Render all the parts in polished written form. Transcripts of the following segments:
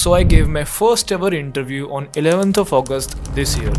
So I gave my first ever interview on 11th of August this year.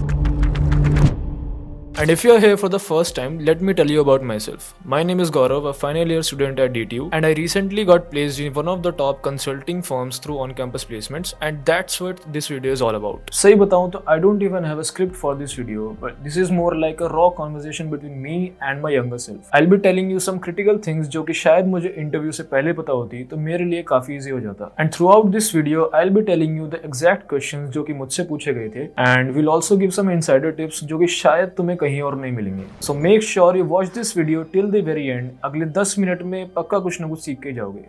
And if you are here for the first time, let me tell you about myself. My name is Gaurav, a final year student at DTU, and I recently got placed in one of the top consulting firms through on-campus placements, and that's what this video is all about. सही बताऊं तो I don't even have a script for this video, but this is more like a raw conversation between me and my younger self. I'll be telling you some critical things जो कि शायद मुझे interview से पहले पता होती तो मेरे लिए काफी इजी हो जाता. And throughout this video, I'll be telling you the exact questions जो कि मुझसे पूछे गए थे, and we'll also give some insider tips जो कि शायद तुम्हें कहीं और नहीं मिलेंगे. So make sure you watch this video till the very end. अगले 10 मिनट में पक्का कुछ ना कुछ सीख के जाओगे.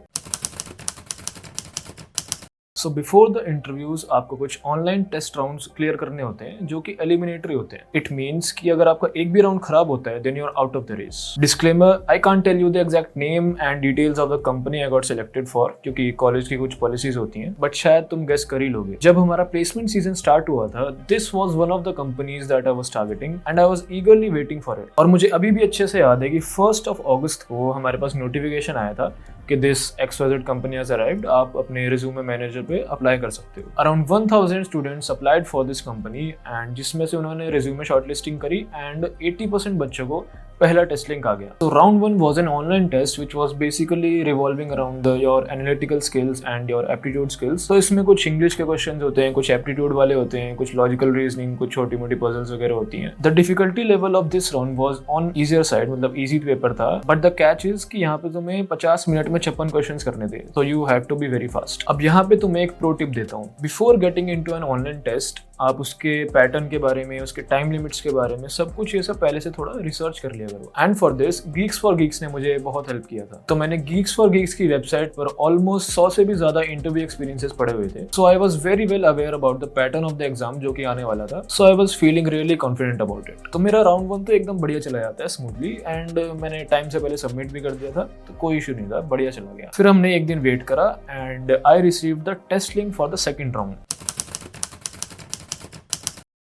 So before the interviews आपको कुछ ऑनलाइन टेस्ट राउंड्स क्लियर करने होते हैं जो कि एलिमिनेटरी होते हैं. इट मीन्स कि अगर आपका एक भी राउंड खराब होता है then you are out of the race. Disclaimer, I can't tell you the exact name and details of the company I got selected for क्योंकि कॉलेज की कुछ पॉलिसीज होती हैं, बट शायद तुम गेस कर ही लोगे. जब हमारा प्लेसमेंट सीजन स्टार्ट हुआ था, this was one of the companies that I was targeting and I was eagerly waiting for it. और मुझे अभी भी अच्छे से याद है कि 1st of August को हमारे पास नोटिफिकेशन आया था कि this XYZ company has arrived, आप अपने रिज्यूमे मैनेजर पे अप्लाई कर सकते हो. Around 1000 students applied for this company and जिसमें से उन्होंने रिज्यूमे शॉर्टलिस्टिंग करी एंड 80% बच्चों को पहला टेस्ट लिंक आ गया. तो round 1 was an online test which was basically revolving around your analytical skills and your aptitude skills. तो इसमें कुछ इंग्लिश के क्वेश्चंस होते हैं, कुछ एप्टीट्यूड वाले होते हैं, कुछ लॉजिकल रीजनिंग, कुछ छोटी मोटी पजल्स वगैरह होती हैं. The difficulty level of this round was on easier side, मतलब इजी पेपर था, बट द कैच इज कि यहाँ पे तुम्हें 50 मिनट में 56 क्वेश्चंस करने थे, तो you have to be very fast. अब यहाँ पे तुम्हें एक प्रो टिप देता हूँ. Before getting into an online test आप उसके पैटर्न के बारे में, उसके टाइम लिमिट्स के बारे में सब कुछ ये सब पहले से थोड़ा रिसर्च कर लिया करो. And for this Geeks for Geeks ने मुझे बहुत हेल्प किया था. तो मैंने Geeks for Geeks की वेबसाइट पर ऑलमोस्ट 100 से भी ज्यादा इंटरव्यू एक्सपीरियंसेस पड़े हुए थे. So I was very well aware about the pattern of the exam जो कि आने वाला था. So I was feeling really confident about it. तो मेरा राउंड 1 तो एकदम बढ़िया चला जाता है स्मूथली एंड मैंने टाइम से पहले सबमिट भी कर दिया था, तो कोई इशू नहीं था, बढ़िया चला गया. फिर हमने एक दिन वेट करा and I received the test link for the second round.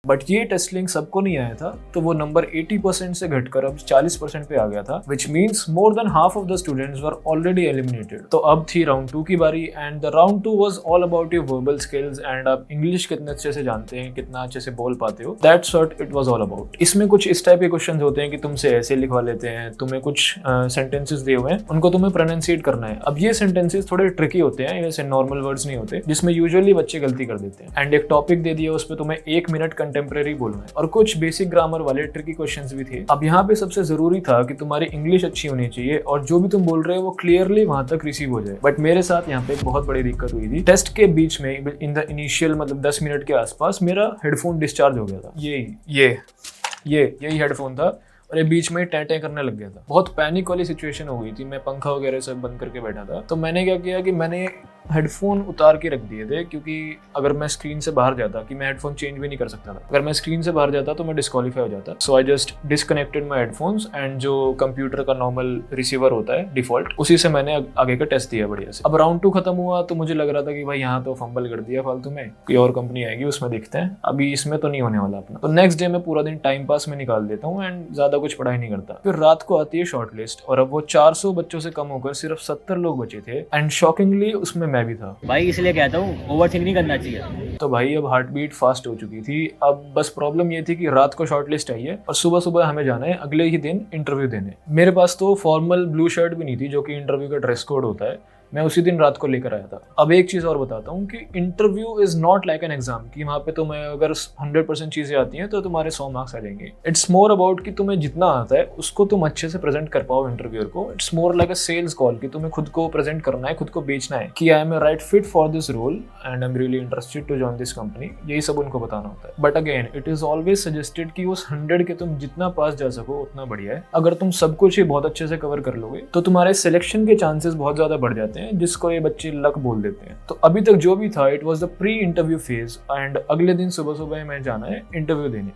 But ये टेस्ट लिंक सबको नहीं आया था, तो वो नंबर 80% से घटकर अब 40% पे आ गया था, which means more than half of the students were already eliminated. तो अब थी राउंड 2 की बारी and the round 2 was all about your verbal skills and आप इंग्लिश कितने अच्छे से जानते हैं, कितना अच्छे से बोल पाते हो. That's what it was all about. इसमें कुछ इस टाइप के क्वेश्चंस होते हैं कि तुमसे ऐसे लिखवा लेते हैं, तुम्हें कुछ सेंटेंसेस दिए हुए हैं, उनको तुम्हें प्रोनाउंसिएट करना है. अब ये सेंटेंसेस थोड़े ट्रिकी होते हैं, जैसे नॉर्मल वर्ड्स नहीं होते, जिसमें यूजुअली बच्चे गलती कर देते हैं. एंड एक टॉपिक दे दिया, उस पर तुम्हें 1 मिनट कंटेम्प्रेरी बोलना है और कुछ बेसिक ग्रामर वाले ट्रिकी क्वेश्चंस भी थे. अब यहाँ पे सबसे जरूरी था कि तुम्हारी इंग्लिश अच्छी होनी चाहिए और जो भी तुम बोल रहे हो वो क्लियरली वहां तक रिसीव हो जाए. बट मेरे साथ यहाँ पे एक बहुत बड़ी दिक्कत हुई थी. टेस्ट के बीच में इन द इनिशियल मतलब 10 मिनट के आसपास मेरा हेडफोन डिस्चार्ज हो गया था. यही हेडफोन था और ये बीच में टें करने लग गया था. बहुत पैनिक वाली सिचुएशन हो गई थी. मैं पंखा वगैरह सब बंद करके बैठा था. तो मैंने क्या किया कि मैंने हेडफोन उतार के रख दिए थे, क्योंकि अगर मैं स्क्रीन से बाहर जाता, कि मैं हेडफोन चेंज भी नहीं कर सकता था, अगर मैं स्क्रीन से बाहर जाता तो मैं डिस्क्वालीफाई हो जाता. So I just disconnected my headphones and जो कंप्यूटर का नॉर्मल रिसीवर होता है डिफॉल्ट, उसी से मैंने आगे का टेस्ट दिया बढ़िया से. अब राउंड 2 खत्म हुआ तो मुझे लग रहा था कि भाई यहाँ तो फंबल कर दिया फालतू में, कोई और कंपनी आएगी उसमें देखते हैं, अभी इसमें तो नहीं होने वाला अपना. तो नेक्स्ट डे मैं पूरा दिन टाइम पास में निकाल देता हूँ एंड ज्यादा कुछ पढ़ाई नहीं करता. फिर रात को आती है शॉर्ट लिस्ट और अब वो 400 बच्चों से कम होकर सिर्फ 70 लोग बचे थे एंड शॉकिंगली उसमें मैं भी था. भाई इसलिए कहता हूँ ओवरथिंक नहीं करना चाहिए. तो भाई अब हार्ट बीट फास्ट हो चुकी थी. अब बस प्रॉब्लम ये थी कि रात को शॉर्ट लिस्ट आई है और सुबह सुबह हमें जाना है अगले ही दिन इंटरव्यू देने. मेरे पास तो फॉर्मल ब्लू शर्ट भी नहीं थी जो कि इंटरव्यू का ड्रेस कोड होता है. मैं उसी दिन रात को लेकर आया था. अब एक चीज और बताता हूँ कि interview is not like an exam, कि वहाँ पे तुम्हें अगर 100% चीजें आती हैं तो तुम्हारे 100 मार्क्स आ जाएंगे. इट्स मोर अबाउट कि तुम्हें जितना आता है उसको तुम अच्छे से प्रेजेंट कर पाओ इंटरव्यूअर को. It's more like a sales call कि तुम्हें खुद को प्रेजेंट करना है, खुद को बेचना है कि I am a right fit for this role and I am really interested to join this company. यही सब उनको बताना होता है. But again it is always suggested कि उस 100 के तुम जितना पास जा सको उतना बढ़िया है. अगर तुम सब कुछ ही बहुत अच्छे से कवर कर लोगे तो तुम्हारे सिलेक्शन के चांसेस बहुत ज्यादा बढ़ जाते हैं, जिसको ये लक बोल देते हैं. तो अभी तक जो भी था it was the pre interview phase and अगले दिन सुबह सुबह मैं जाना है इंटरव्यू देने.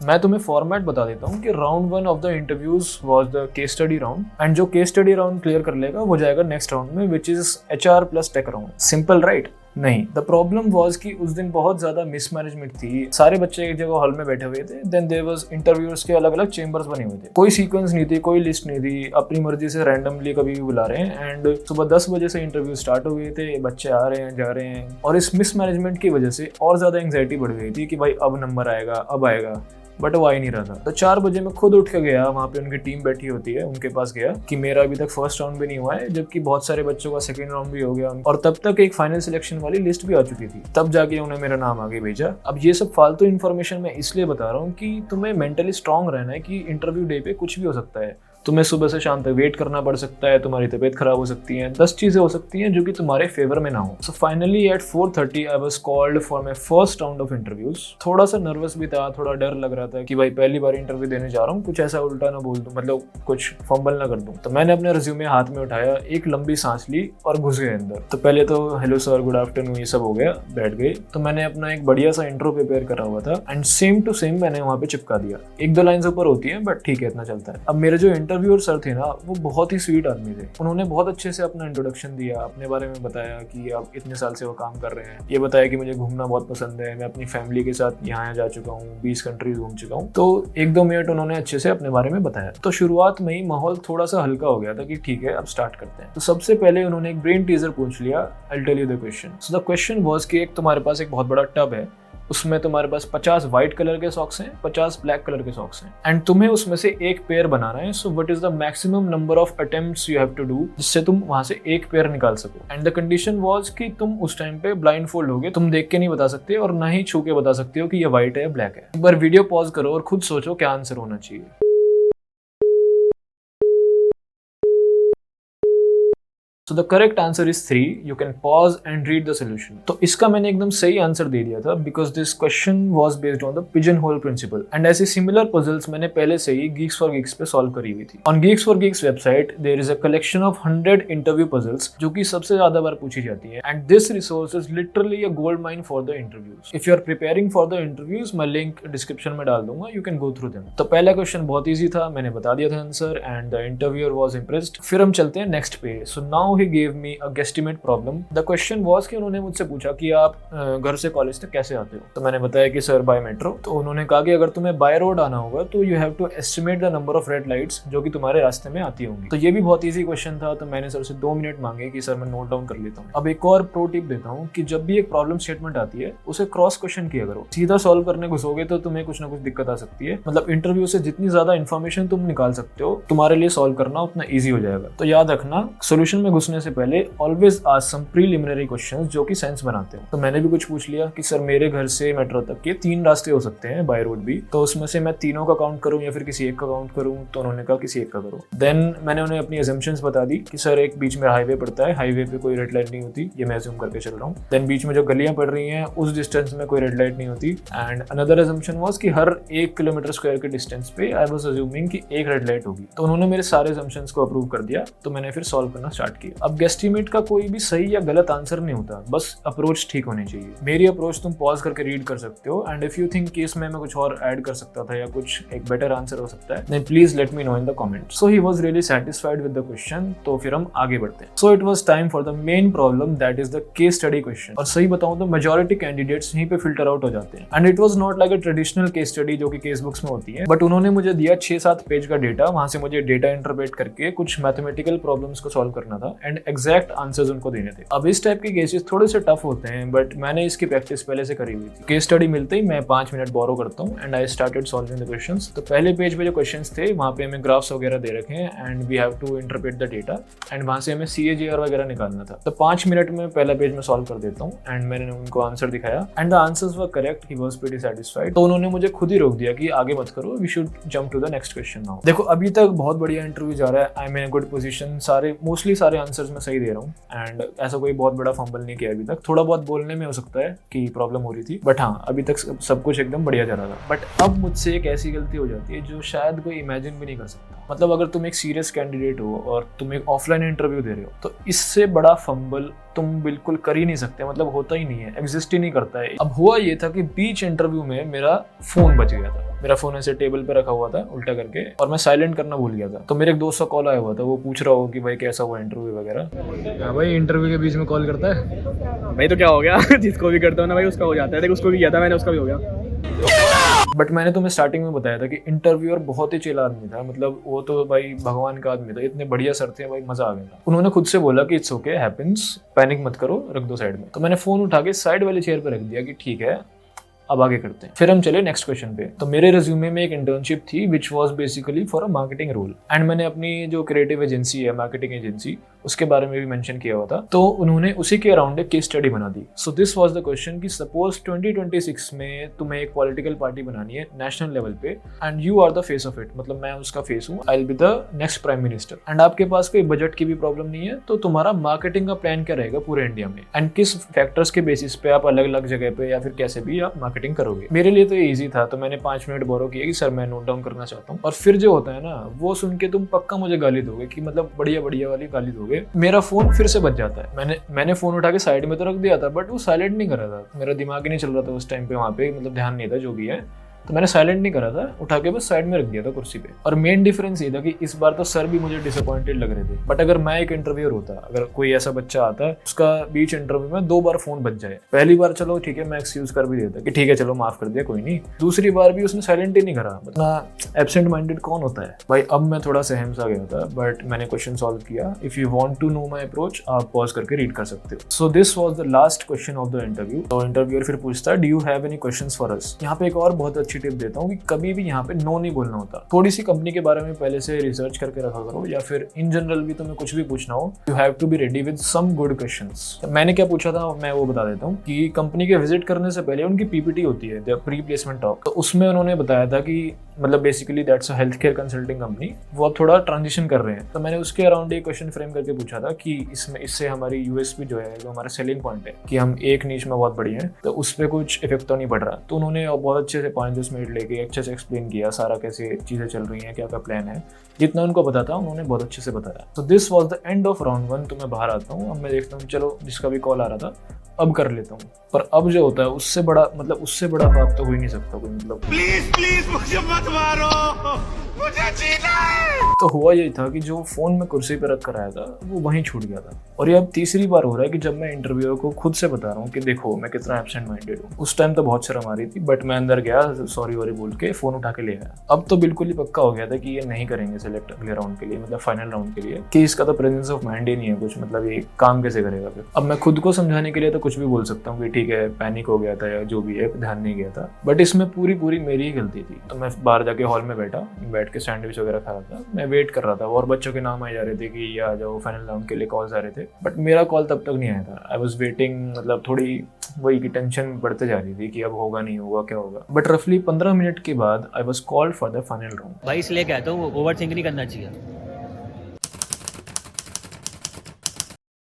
मैं तुम्हें फॉर्मेट बता देता हूँ कि round 1 of the interviews was the case study round and जो केस स्टडी राउंड क्लियर कर लेगा वो जाएगा नेक्स्ट राउंड में, which is HR plus tech round. Simple right? नहीं, द प्रॉब्लम वाज कि उस दिन बहुत ज्यादा मिसमैनेजमेंट थी। सारे बच्चे एक जगह हॉल में बैठे हुए थे, देन देयर वाज इंटरव्यूअर्स के अलग अलग चेंबर्स बने हुए थे। कोई सीक्वेंस नहीं थी, कोई लिस्ट नहीं थी, अपनी मर्जी से रैंडमली कभी भी बुला रहे हैं। एंड सुबह 10 बजे से इंटरव्यू स्टार्ट हो गए थे, बच्चे आ रहे हैं जा रहे हैं, और इस मिसमैनेजमेंट की वजह से और ज्यादा एंग्जाइटी बढ़ गई थी कि भाई अब नंबर आएगा, अब आएगा, बट वो आ ही नहीं रहा था। तो 4 बजे मैं खुद उठ के गया, वहाँ पे उनकी टीम बैठी होती है, उनके पास गया कि मेरा अभी तक फर्स्ट राउंड भी नहीं हुआ है, जबकि बहुत सारे बच्चों का सेकंड राउंड भी हो गया, और तब तक एक फाइनल सिलेक्शन वाली लिस्ट भी आ चुकी थी। तब जाके उन्हें मेरा नाम आगे भेजा। अब ये सब फालतू इन्फॉर्मेशन मैं इसलिए बता रहा हूँ कि तुम्हें मेंटली स्ट्रांग रहना है कि इंटरव्यू डे पे कुछ भी हो सकता है। तुम्हें सुबह से शाम तक वेट करना पड़ सकता है, तुम्हारी तबीयत खराब हो सकती है, 10 चीजें हो सकती हैं जो कि तुम्हारे फेवर में ना हो। So finally at 4:30 I was called for my first round of interviews. थोड़ा सा नर्वस भी था, थोड़ा डर लग रहा था कि भाई पहली बार इंटरव्यू देने जा रहा हूँ, कुछ ऐसा उल्टा ना बोल दूं, मतलब कुछ फंबल ना कर दूं। तो मैंने अपने रिज्यूमे हाथ में उठाया, एक लंबी सांस ली और घुस गए अंदर। तो पहले तो हेलो सर, गुड आफ्टरनून, ये सब हो गया, बैठ गए। तो मैंने अपना एक बढ़िया सा इंट्रो प्रिपेयर करा हुआ था एंड सेम टू सेम मैंने वहाँ पे चिपका दिया। 1-2 लाइन्स ऊपर होती है, बट ठीक है, इतना चलता है। अब मेरे जो इंटरव्यूअर सर थे ना, वो बहुत ही स्वीट आदमी थे। उन्होंने बहुत अच्छे से अपना इंट्रोडक्शन दिया, अपने बारे में बताया कि आप इतने साल से वो काम कर रहे हैं। ये बताया कि मुझे घूमना बहुत पसंद है, मैं अपनी फैमिली के साथ यहाँ जा चुका हूँ, 20 कंट्रीज घूम चुका हूँ। तो 1-2 मिनट उन्होंने अच्छे से अपने बारे में बताया। तो शुरुआत में ही माहौल थोड़ा सा हल्का हो गया था कि ठीक है, अब स्टार्ट करते हैं। तो सबसे पहले उन्होंने एक ब्रेन टीजर पूछ लिया, I will tell you the question. So the question was कि एक तुम्हारे पास एक बहुत बड़ा टब है, उसमें तुम्हारे पास 50 व्हाइट कलर के सॉक्स हैं, 50 ब्लैक कलर के सॉक्स हैं, एंड तुम्हें उसमें से एक पेयर बनाना है। So what is the maximum number of attempts you have to do, जिससे तुम वहां से एक पेयर निकाल सको। एंड द कंडीशन वाज कि तुम उस टाइम पे ब्लाइंड फोल्ड होगे, तुम देख के नहीं बता सकते और ना ही छू के बता सकते हो कि ये व्हाइट है या ब्लैक है। एक बार वीडियो पॉज करो और खुद सोचो क्या आंसर होना चाहिए। So the correct answer is 3. You can pause and read the solution. तो इसका मैंने एकदम सही आंसर दे दिया था because this question was based on the pigeonhole principle. And ऐसी similar puzzles मैंने पहले से ही Geeks for Geeks पे solve करी हुई थी. On Geeks for Geeks website there is a collection of 100 interview puzzles जो कि सबसे ज्यादा बार पूछी जाती है. And this resource is literally a gold mine for the interviews. If you are preparing for the interviews, मैं link description में डाल दूंगा. You can go through them. तो पहला क्वेश्चन बहुत easy था, मैंने बता दिया था answer and the interviewer was impressed. फिर हम चलते हैं next पे. So now he gave me a guesstimate problem. The question was कि उन्होंने मुझसे पूछा कि आप घर से कॉलेज तक कैसे आते हो। तो मैंने बताया कि सर बाय मेट्रो। तो उन्होंने कहा कि अगर तुम्हें बाय रोड आना होगा तो you have to estimate the number of red lights जो कि तुम्हारे रास्ते में आती होंगी। तो ये भी बहुत ईजी क्वेश्चन था, तो मैंने सर से 2 मिनट मांगे कि सर मैं नोट डाउन कर लेता हूँ। अब एक और प्रो टिप देता हूँ कि जब भी एक प्रॉब्लम स्टेटमेंट आती है उसे क्रॉस क्वेश्चन किया करो। सीधा सॉल्व करने घुसोगे तो तुम्हें कुछ ना कुछ दिक्कत आ सकती है। मतलब इंटरव्यू से जितनी ज्यादा इन्फॉर्मेशन तुम निकाल सकते हो, तुम्हारे लिए सॉल्व करना उतना ईजी हो जाएगा। तो याद रखना, सोल्यूशन में घुसने से पहले always ask some preliminary questions जो कि सेंस बनाते हो। तो मैंने भी कुछ पूछ लिया कि सर मेरे घर से मेट्रो तक के 3 रास्ते हो सकते हैं बाय रोड भी, तो उसमें से मैं तीनों का काउंट करूं या फिर किसी एक का काउंट करूं। तो उन्होंने कहा किसी एक का करो। देन मैंने उन्हें अपनी अजम्पशंस बता दी कि सर एक बीच में हाईवे पड़ता है, हाईवे पे कोई रेड लाइट नहीं होती, ये मैं अज्यूम करके चल रहा हूँ। देन बीच में जो गलियां पड़ रही हैं उस डिस्टेंस में कोई रेड लाइट नहीं होती। एंड अनदर अजम्पशन वाज कि हर 1 किलोमीटर स्क्वायर के डिस्टेंस पे आई वाज अज्यूमिंग कि एक रेड लाइट होगी। तो उन्होंने मेरे सारे अजम्पशंस को अप्रूव कर दिया। तो मैंने फिर सॉल्व करना स्टार्ट किया। अब गेस्टिमेट का कोई भी सही या गलत आंसर नहीं होता, बस अप्रोच ठीक होनी चाहिए। मेरी अप्रोच तुम पॉज करके रीड कर सकते हो, एंड इफ यू थिंक कि इसमें मैं कुछ और ऐड कर सकता था या कुछ एक बेटर आंसर हो सकता है, then please let me know in the comments. So he was really satisfied with the question. तो फिर हम आगे बढ़ते हैं। So it was time for the main problem, that is the case study question. और सही बताऊं तो मेजॉरिटी कैंडिडेट्स यहीं पे फिल्टर आउट हो जाते हैं। And it was not like a traditional case study जो कि केस बुक्स में होती है, बट उन्होंने मुझे दिया 6-7 पेज का डेटा, वहां से मुझे डेटा इंटरप्रेट करके कुछ मैथमेटिकल प्रॉब्लम्स को सॉल्व करना था एंड एग्जैक्ट आंसर्स उनको देने थे। अब इस टाइप के केसेस थोड़े से टफ होते हैं, बट मैंने इसकी प्रैक्टिस पहले से करी हुई थी। केस स्टडी मिलते ही मैं 5 मिनट बोरो करता हूँ and I started solving the questions. तो पहले पेज पे जो क्वेश्चंस थे वहाँ पे हमें ग्राफ्स वगैरह दे रखे हैं and we have to interpret the data and वहाँ से हमें CAGR वगैरह निकालना था। तो 5 मिनट में पहला पेज में सॉल्व कर देता हूँ एंड मैंने उनको आंसर दिखाया and the answers were correct. He was pretty satisfied. तो उन्होंने मुझे खुद ही रोक दिया कि आगे मत करो, we should jump to the next question now. देखो अभी तक बहुत बढ़िया इंटरव्यू जा रहा है, I am in a good position, mostly सारे आंसर्स मैं सही दे रहा हूँ एंड ऐसा कोई बहुत बड़ा फंबल नहीं किया अभी तक। थोड़ा बहुत बोलने में हो सकता है कि प्रॉब्लम हो रही थी, बट हाँ अभी तक सब कुछ एकदम बढ़िया जा रहा था। बट अब मुझसे एक ऐसी गलती हो जाती है जो शायद कोई इमेजिन भी नहीं कर सकता। मतलब अगर तुम एक सीरियस कैंडिडेट हो और तुम एक ऑफलाइन इंटरव्यू दे रहे हो तो इससे बड़ा फंबल तुम बिल्कुल कर ही नहीं सकते, मतलब होता ही नहीं है, एग्जिस्ट ही नहीं करता है। अब हुआ ये था कि बीच इंटरव्यू में मेरा फोन बच गया था। मेरा फोन ऐसे टेबल पे रखा हुआ था उल्टा करके और मैं साइलेंट करना भूल गया था। तो मेरे एक दोस्त का कॉल आया हुआ था, वो पूछ रहा हो कि भाई कैसा हुआ इंटरव्यू वगैरह। भाई इंटरव्यू के बीच में कॉल करता है भाई तो क्या हो गया जिसको भी करता हूँ ना भाई उसका हो जाता है। देख उसको भी किया था मैंने, उसका भी हो गया। बट मैंने तुम्हें स्टार्टिंग में बताया था कि इंटरव्यूअर बहुत ही चिल आदमी था, मतलब वो तो भाई भगवान का आदमी था, इतने बढ़िया सर थे भाई, मजा आ गया था। उन्होंने खुद से बोला कि इट्स ओके, हैपेंस, पैनिक मत करो, रख दो साइड में। तो मैंने फोन उठा के साइड वाली चेयर पे रख दिया कि ठीक है अब आगे करते हैं। फिर हम चले नेक्स्ट क्वेश्चन पे। तो मेरे रिज्यूमे में एक इंटर्नशिप थी which was basically for a marketing role and मैंने अपनी जो क्रिएटिव एजेंसी है, मार्केटिंग एजेंसी, उसके बारे में भी मेंशन किया हुआ था। तो उन्होंने उसी के अराउंड एक केस स्टडी बना दी। So this was the question कि सपोज 2026 में तुम्हें एक पॉलिटिकल पार्टी बनानी है नेशनल लेवल पे and you are the face of it, मतलब मैं उसका फेस हूँ, I will be the next prime minister and आपके पास कोई बजट की भी प्रॉब्लम नहीं है। तो तुम्हारा मार्केटिंग का प्लान क्या रहेगा पूरे इंडिया में एंड किस फैक्टर्स के बेसिस पे आप अलग अलग जगह पे या फिर कैसे भी आप मार्केटिंग करोगे। मेरे लिए तो ये ईजी था, तो मैंने 5 मिनट बोरो किया कि सर मैं नोट डाउन करना चाहता हूँ। और फिर जो होता है ना वो सुन के तुम पक्का मुझे गाली दोगे कि मतलब बढ़िया बढ़िया वाली गाली दोगे। मेरा फोन फिर से बच जाता है। मैंने फोन उठा के साइड में तो रख दिया था बट वो साइलेंट नहीं कर रहा था, मेरा दिमाग ही नहीं चल रहा था उस टाइम पे, वहाँ पे मतलब ध्यान नहीं था जो भी है। तो मैंने साइलेंट नहीं करा था, उठा के बस साइड में रख दिया था कुर्सी पे। और मेन डिफरेंस ये था कि इस बार तो सर भी मुझे डिसअपॉइंटेड लग रहे थे। बट अगर मैं एक इंटरव्यूअर होता, अगर कोई ऐसा बच्चा आता है उसका बीच इंटरव्यू में 2 बार फोन बच जाए, पहली बार चलो ठीक है मैं एक्सक्यूज कर भी देता कि ठीक है चलो माफ कर दिया कोई नहीं, दूसरी बार भी उसने साइलेंट ही नहीं करा। मतलब एब्सेंट माइंडेड कौन होता है भाई। अब मैं थोड़ा सहम सा गया था बट मैंने क्वेश्चन सॉल्व किया। If you want to know my approach आप पॉज करके रीड कर सकते हो। So this was the last question of the interview. तो इंटरव्यूअर फिर पूछता है do you have any questions for us. यहाँ पे एक और बहुत अच्छी टिप देता हूँ कि कभी भी यहाँ पे नो नहीं बोलना होता। थोड़ी सी कंपनी के बारे में पहले से रिसर्च करके रखा करो या फिर इन जनरल भी तुम्हें कुछ भी पूछना हो you have to be ready with some good questions. मैंने क्या पूछा था मैं वो बता देता हूँ कि कंपनी के विजिट करने से पहले उनकी पीपीटी होती है, द प्री प्लेसमेंट टॉक। तो उसमें उन्होंने बताया था कि मतलब basically that's a health care consulting company, वो अब थोड़ा ट्रांजिशन कर रहे हैं। तो मैंने उसके अराउंड एक क्वेश्चन फ्रेम करके पूछा था कि इससे हमारी यूएसपी जो है, जो हमारा सेलिंग पॉइंट है कि हम एक नीच में बहुत बड़ी हैं, तो उस पर कुछ इफेक्ट तो नहीं पड़ रहा। तो उन्होंने बहुत अच्छे से 5-10 मिनट लेके अच्छे से एक्सप्लेन किया सारा कैसे चीज़ें चल रही हैं, क्या क्या प्लान है, जितना उनको पता था उन्होंने बहुत अच्छे से बताया। तो this was the end of round 1। तो मैं बाहर आता हूँ, अब मैं देखता हूँ चलो जिसका भी कॉल आ रहा था अब कर लेता हूँ। पर अब जो होता है उससे बड़ा बात तो हो ही नहीं सकता कोई, मतलब प्लीज मुझे मत मारो, मुझे जीना है। तो हुआ यही था कि जो फोन में कुर्सी पे रख कर आया था वो वहीं छूट गया था। और ये अब तीसरी बार हो रहा है कि जब मैं इंटरव्यूअर को खुद से बता रहा हूँ कि देखो मैं कितना एब्सेंट माइंडेड हूँ। उस टाइम तो बहुत शर्म आ रही थी बट मैं अंदर गया, सॉरी वॉरी बोल के फोन उठा के ले आया। अब तो बिल्कुल ही पक्का हो गया था कि ये नहीं करेंगे सिलेक्ट अगले राउंड के लिए, मतलब फाइनल राउंड के लिए, कि इसका तो प्रेजेंस ऑफ माइंड ही नहीं है कुछ, मतलब ये काम कैसे करेगा फिर। अब मैं खुद को समझाने के लिए तो कुछ भी बोल सकता हूँ कि ठीक है पैनिक हो गया था या जो भी है, ध्यान नहीं गया था, बट इसमें पूरी मेरी ही गलती थी। तो मैं बाहर जाके हॉल में बैठ के सैंडविच वगैरह खा रहा था, मैं वेट कर रहा था और बच्चों के नाम आए जा रहे थे कि ये आ जाओ, फाइनल राउंड के लिए कॉल्स आ रहे थे, बट मेरा कॉल तब तक नहीं आया था। आई वॉज वेटिंग, मतलब थोड़ी वही की टेंशन बढ़ते जा रही थी कि अब होगा नहीं होगा क्या होगा। बट रफली 15 मिनट के बाद I was called for the final round. भाई इसलिए कहता हूँ ओवर थिंक नहीं करना चाहिए।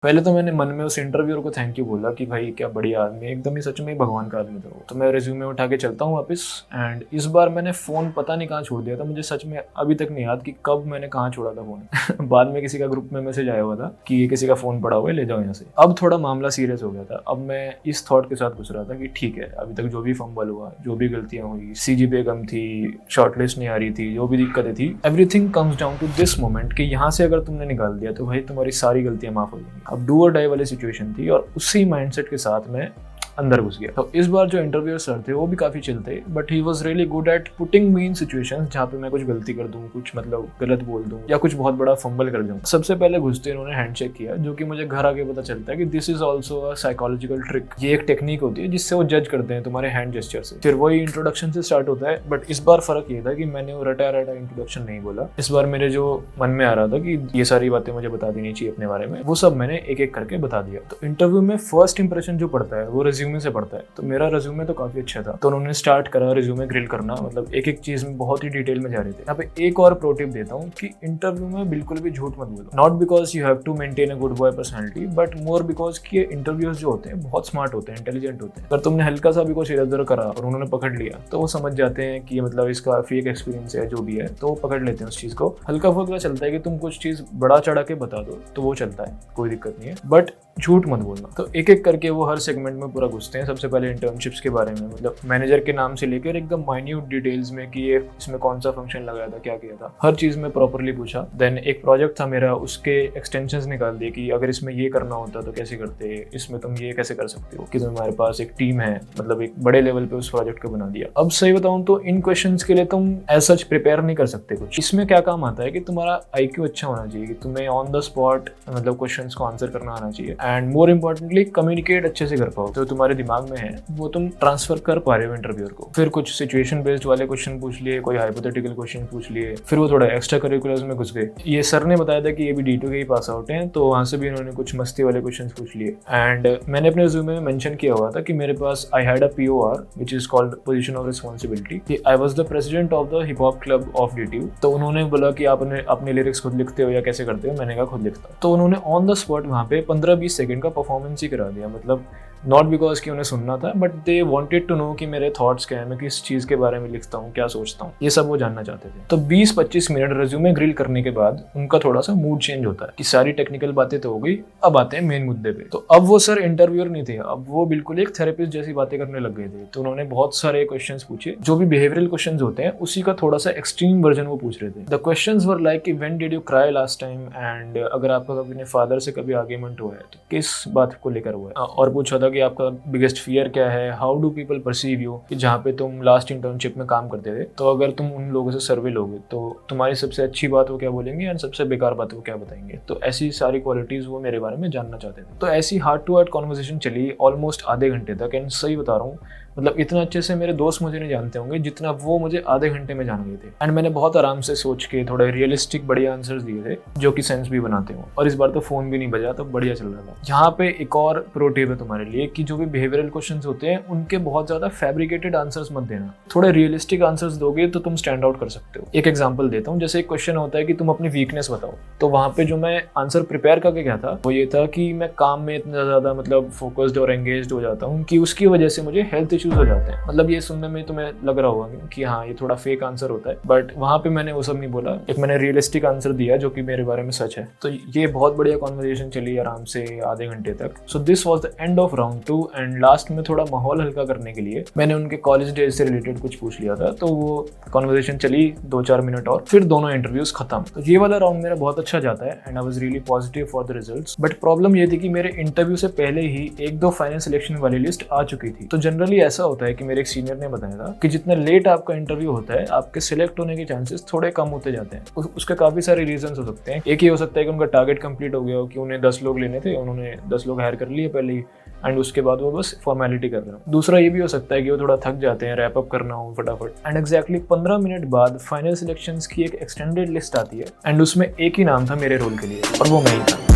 पहले तो मैंने मन में उस इंटरव्यूअर को थैंक यू बोला कि भाई क्या बढ़िया आदमी, एकदम ही सच में भगवान का आदमी था वो। तो मैं रिज्यूमे उठा के चलता हूँ वापस एंड इस बार मैंने फ़ोन पता नहीं कहाँ छोड़ दिया था। मुझे सच में अभी तक नहीं याद कि कब मैंने कहाँ छोड़ा था फ़ोन। बाद में किसी का ग्रुप में मैसेज आया हुआ था कि ये किसी का फ़ोन पड़ा हुआ है, ले जाओ यहाँ से। अब थोड़ा मामला सीरियस हो गया था। अब मैं इस थॉट के साथ घुस रहा था कि ठीक है अभी तक जो भी फंबल हुआ, जो भी गलतियाँ हुई, CGPA कम थी, शॉर्टलिस्ट नहीं आ रही थी, जो भी दिक्कतें थी, everything comes down to this moment कि यहाँ से अगर तुमने निकाल दिया तो भाई तुम्हारी सारी गलतियाँ माफ़ हो जाएंगी। अब डू और डाई वाली सिचुएशन थी और उसी माइंडसेट के साथ मैं अंदर घुस गया। तो इस बार जो इंटरव्यूअर सर थे वो भी काफी चिल थे but he was really good at putting me in situations जहाँ पे मैं कुछ गलती कर दूं, कुछ मतलब गलत बोल दूं या कुछ बहुत बड़ा फंबल कर दूं। सबसे पहले घुसते इन्होंने हैंडशेक किया, जो कि मुझे घर आके पता चलता है कि this is also a psychological trick. ये एक टेक्निक होती है जिससे वो जज करते हैं तुम्हारे हैंड जेस्चर से। फिर वही इंट्रोडक्शन से स्टार्ट होता है बट इस बार फर्क ये था कि मैंने वो रटा इंट्रोडक्शन नहीं बोला। इस बार मेरे जो मन में आ रहा था कि ये सारी बातें मुझे बता देनी चाहिए अपने बारे में, वो सब मैंने एक एक करके बता दिया। तो इंटरव्यू में फर्स्ट इंप्रेशन जो पड़ता है वो रिज्यूमे रिज्यूमे से पड़ता है, तो मेरा रिज्यूमे तो काफी अच्छा था। तो उन्होंने स्टार्ट करा रिज्यूमे ग्रिल करना, मतलब एक एक चीज में बहुत ही डिटेल में जा रहे थे। यहाँ पे एक और प्रो टिप देता हूँ कि इंटरव्यू में बिल्कुल भी झूठ मत बोलो, not because you have to maintain a good boy personality, but more because कि ये इंटरव्यूज जो होते हैं बहुत स्मार्ट होते हैं, इंटेलिजेंट होते हैं। अगर तुमने हल्का सा भी कुछ इधर उधर करा और उन्होंने पकड़ लिया तो वो समझ जाते हैं कि मतलब इसका फेक एक्सपीरियंस है जो भी है, तो वो पकड़ लेते हैं उस चीज को। हल्का फुल्का चलता है कि तुम कुछ चीज बड़ा चढ़ा के बता दो तो वो चलता है, कोई दिक्कत नहीं है, बट झूठ मत बोलना। तो एक एक करके वो हर सेगमेंट में पूरा घुसते हैं। सबसे पहले इंटर्नशिप्स के बारे में, मतलब मैनेजर के नाम से लेकर एकदम माइन्यूट डिटेल्स में कि ये इसमें कौन सा फंक्शन लगाया था, क्या किया था, हर चीज में प्रॉपरली पूछा। देन एक प्रोजेक्ट था मेरा, उसके एक्सटेंशंस निकाल दिए कि अगर इसमें ये करना होता तो कैसे करते, इसमें तुम ये कैसे कर सकते हो, कि तुम्हारे पास एक टीम है, मतलब एक बड़े लेवल पे उस प्रोजेक्ट को बना दिया। अब सही बताऊं तो इन क्वेश्चंस के लिए तुम एज सच प्रिपेयर नहीं कर सकते कुछ। इसमें क्या काम आता है कि तुम्हारा IQ अच्छा होना चाहिए, कि तुम्हें ऑन द स्पॉट मतलब क्वेश्चंस को आंसर करना आना चाहिए, एंड मोर इम्पोर्टेंटली कम्युनिकेट अच्छे से कर पाओ। तो तुम्हारे दिमाग में है वो तुम ट्रांसफर कर पा रहे हो इंटरव्यूअर को। फिर कुछ सिचुएशन बेस्ड वाले क्वेश्चन पूछ लिए, कोई हाइपोथेटिकल क्वेश्चन पूछ लिए, फिर वो थोड़ा एक्स्ट्रा करिकुलर्स में घुस गए। ये सर ने बताया था कि ये भी D2 के ही पास आउट हैं, तो वहां से भी इन्होंने कुछ मस्ती वाले क्वेश्चन पूछ लिए। एंड मैंने अपने रिज्यूमे में मेंशन किया हुआ था कि मेरे पास I had a POR which is called position of responsibility. I was the president of the hip hop club of DTU। तो उन्होंने बोला कि आप अपने लिरिक्स खुद लिखते हो या कैसे करते हो, मैंने कहा खुद लिखता हूं। तो उन्होंने ऑन द स्पॉट वहां पे 15-20 सेकंड का परफॉर्मेंस ही करा दिया, मतलब नॉट बिकॉज कि उन्हें सुनना था, but they wanted to know कि मेरे थॉट्स क्या है, मैं किस चीज के बारे में लिखता हूँ, क्या सोचता हूँ, ये सब वो जानना चाहते थे। तो 20-25 मिनट रिज्यूमे ग्रिल करने के बाद उनका थोड़ा सा मूड चेंज होता है कि सारी टेक्निकल बातें तो हो गई, अब आते हैं मेन मुद्दे पे। तो अब वो सर इंटरव्यूअर नहीं थे, अब वो बिल्कुल एक थेरेपिस्ट जैसी बातें करने लग गए थे। तो उन्होंने बहुत सारे क्वेश्चंस पूछे, जो भी बिहेवियरल क्वेश्चंस होते हैं उसी का थोड़ा सा एक्सट्रीम वर्जन वो पूछ रहे थे। द क्वेश्चंस वर लाइक कि when did you cry last time, and अगर आपका कभी अपने फादर से कभी आर्ग्यूमेंट हुआ है तो किस बात को लेकर हुआ है, और पूछा था कि आपका बिगेस्ट फियर क्या है, how do people perceive you, कि जहाँ पे तुम लास्ट इंटर्नशिप में काम करते थे, तो अगर तुम उन लोगों से सर्वे लोगे तो तुम्हारी सबसे अच्छी बात वो क्या बोलेंगे एंड सबसे बेकार बात वो क्या बताएंगे। तो ऐसी सारी क्वालिटीज वो मेरे बारे में जानना चाहते थे। तो ऐसी हार्ट टू हार्ट कॉन्वर्सेशन चली ऑलमोस्ट आधे घंटे तक। एंड सही बता रहा हूँ, मतलब इतना अच्छे से मेरे दोस्त मुझे नहीं जानते होंगे जितना वो मुझे आधे घंटे में जान गए थे। एंड मैंने बहुत आराम से सोच के थोड़े रियलिस्टिक बढ़िया आंसर्स दिए थे जो कि सेंस भी बनाते हो। और इस बार तो फोन भी नहीं बजा, तो बढ़िया चल रहा था। यहाँ पे एक और प्रो टिप है तुम्हारे लिए कि जो भी बिहेवियरल क्वेश्चंस होते हैं उनके बहुत ज्यादा फैब्रिकेटेड आंसर्स मत देना, थोड़े रियलिस्टिक आंसर्स दोगे तो तुम स्टैंड आउट कर सकते हो। एक एग्जांपल देता हूँ, जैसे एक क्वेश्चन होता है कि तुम अपनी वीकनेस बताओ, तो वहां पे जो मैं आंसर प्रिपेयर करके गया था वो ये था कि मैं काम में इतना ज्यादा मतलब फोकस्ड और एंगेज्ड हो जाता हूँ कि उसकी वजह से मुझे हेल्थ इश्यूज हो जाते हैं। मतलब ये सुनने में तुम्हें लग रहा होगा कि हाँ ये थोड़ा फेक आंसर होता है, बट वहां पे मैंने वो सब नहीं बोला, एक मैंने रियलिस्टिक आंसर दिया जो कि मेरे बारे में सच है। तो ये बहुत बढ़िया कॉन्वर्सेशन चली आराम से आधे घंटे तक। सो this was the end of round 2। And last में थोड़ा माहौल हल्का करने के लिए मैंने उनके कॉलेज डेज से रिलेटेड कुछ पूछ लिया था। तो वो कॉन्वर्सेशन चली 2-4 मिनट और फिर दोनों इंटरव्यूज खत्म। तो ये वाला राउंड मेरा बहुत अच्छा जाता है and I was really positive for the results. But problem ये थी कि मेरे इंटरव्यू से पहले ही 1-2 फाइनल सिलेक्शन वाली लिस्ट आ चुकी थी। तो जनरली ऐसा होता है कि मेरे एक सीनियर ने बताया था कि जितना लेट आपका इंटरव्यू होता है आपके सिलेक्ट होने के चांसेस थोड़े कम होते जाते हैं। उसके काफी सारे रीजन हो सकते हैं। एक ही हो सकता है कि उनका टारगेट कंप्लीट हो गया हो, कि उन्हें 10 लोग लेने थे, उन्होंने 10 लोग हायर कर लिए पहले ही एंड उसके बाद वो बस फॉर्मेलिटी कर रहे हो। दूसरा ये भी हो सकता है कि वो थोड़ा थक जाते हैं, रैप अप करना हो फटाफट। एंड एग्जैक्टली 15 मिनट बाद फाइनल सिलेक्शंस की एक एक्सटेंडेड लिस्ट आती है एंड उसमें एक ही नाम था मेरे रोल के लिए और वो मैं ही था।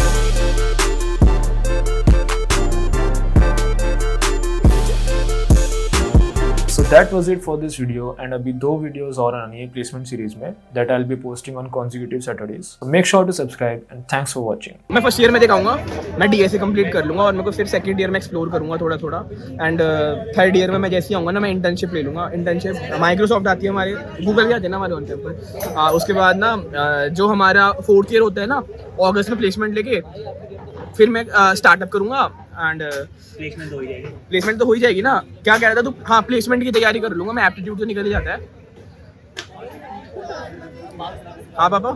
So that was it for this video, and अभी 2 वीडियोस और आनी है प्लेसमेंट सीरीज में that I'll be posting on consecutive Saturdays. So make sure to subscribe and thanks for watching. मैं फर्स्ट ईयर में दिखाऊंगा, मैं DSA कंप्लीट कर लूँगा और मेरे को फिर सेकंड ईयर में एक्सप्लोर करूँगा थोड़ा थोड़ा। एंड थर्ड ईयर में मैं जैसे ही आऊँगा ना, मैं इंटर्नशिप ले लूँगा। इंटर्नशिप माइक्रोसॉफ्ट आती है हमारे, गूगल के आते हैं ना हमारे उनके ऊपर। उसके बाद ना जो हमारा फोर्थ ईयर होता है ना, अगस्त में प्लेसमेंट लेके फिर मैं स्टार्टअप करूँगा एंड प्लेसमेंट तो हो ही जाएगी ना। क्या कह रहा था तू? हाँ, प्लेसमेंट की तैयारी कर लूँगा मैं, एप्टीट्यूड तो निकल ही जाता है। हाँ पापा